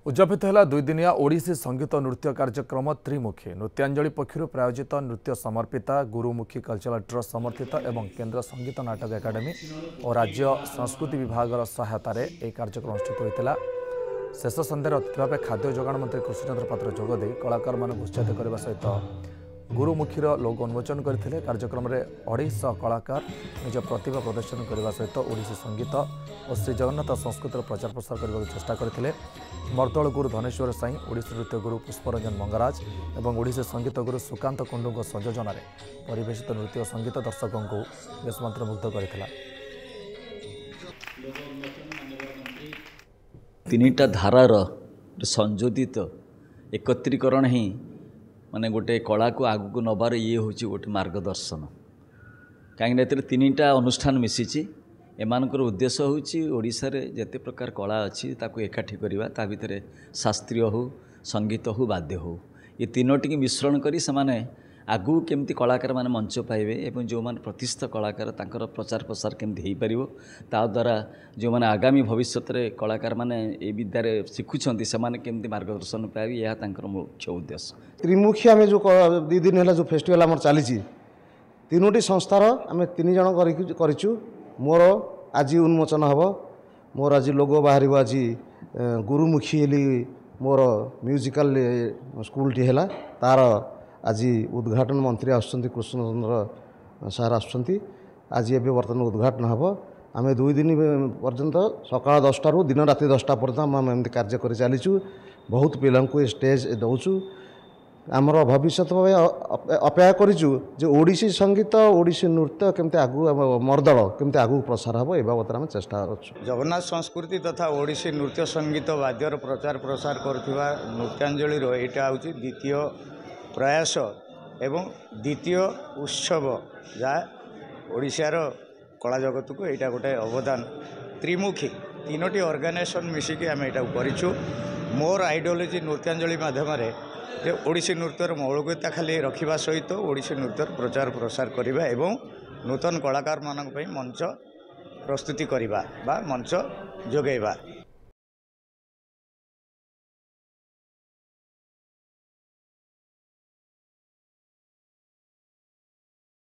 उद्यापित है दुईदिनिया ओडिसी संगीत नृत्य कार्यक्रम त्रिमुखी नृत्यांजलि पक्षर प्रायोजित नृत्य समर्पिता गुरुमुखी कल्चरल ट्रस्ट समर्थित एवं केन्द्र संगीत नाटक एकाडेमी और राज्य संस्कृति विभाग सहायतार यह कार्यक्रम अनुष्ठित होता। शेष सन्धार अतिथि भाव खाद्य जोगाण मंत्री कृष्णचंद्र पात्र जोगदे कलाकार मान उत्साहित करने सहित गुरुमुखीर लोगो उन्मोचन करते। कार्यक्रम में 250 कलाकार निज प्रतिभा प्रदर्शन करने सहित ओडिसी संगीत और श्री जगन्नाथ संस्कृतिर प्रचार प्रसार करने चेष्टा करते। मर्दल गुरु धनेश्वर साई, ओडिसी नृत्य गुरु पुष्परंजन मंगराज और ओडिसी संगीत गुरु सुकांत कुंडू संयोजन परिवेशित नृत्य और संगीत दर्शकों को बेस मंत्रमुग्ध करथिला। तीनिटा धारार संयोजित एकत्रीकरण ही माने गोटे कला को आगू नबार ये हूँ गोटे मार्गदर्शन कहीं तीनिटा अनुष्ठान मिसिची। एमानकर उद्देश्य हूँ ओडिशा रे जते प्रकार कला अच्छी ताकू एकाठी करवा ता भितर शास्त्रीय हो संगीत हो वाद्य हो ये तीनोटी मिश्रण करी समाने आगू केमती कलाकार माने मंच पाइबे एवं जो माने प्रतिष्ठित कलाकार तांकर प्रचार प्रसार केमती हो पारिबो ता द्वारा जो माने आगामी भविष्य रे कलाकार माने ए विद्यारे शिखुछंती समाने केमती मार्गदर्शन पाइबे यह तांकर मुख्य उद्देश्य। त्रिमुखी आम जो 2 दिन है जो फेस्टिवल आम चली तीनोटी संस्थार आम 3 जन करूँ। मोर आज उन्मोचन हम मोर आज लोगो बाहर आज गुरुमुखी मोर म्यूजिकल स्कूल टी है तार आज उद्घाटन मंत्री आसुँच कृष्णचंद्र सार आसुँच आज ये बर्तमान उद्घाटन हम। आम 2 दिन पर्यंत सकाल 10 रु दिन राति 10 पर्यंत आम एमती कार्य कर चलीचु। बहुत पिला स्टेज दौचु आमर भविष्य अपेक्षा करूँ जो ओडिसी संगीत ओडिसी नृत्य केमती आगू मर्दल केमती आगू प्रसार हम ए बाबद आम चेष्टा अच्छु। जगन्नाथ संस्कृति तथा ओडिसी नृत्य संगीत वाद्यर प्रचार प्रसार करुवा नृत्यांजलि यहाँ हूँ द्वितीय प्रयास एवं द्वितीय उत्सव जहाँ ओडिशार कला जगत को यहाँ गोटे अवदान त्रिमुखी तीनोटी ऑर्गेनाइजेशन मिसिकी आम यहाँ करूँ। मोर आइडियोलॉजी नृत्यांजलि माध्यम ओडिसी नृत्यर मौलिकता खाली रखा सहित ओडिसी नृत्यर प्रचार प्रसार करवा एवं नूतन कलाकार मानक मंच प्रस्तुति करवा बा मंच जोगैबा।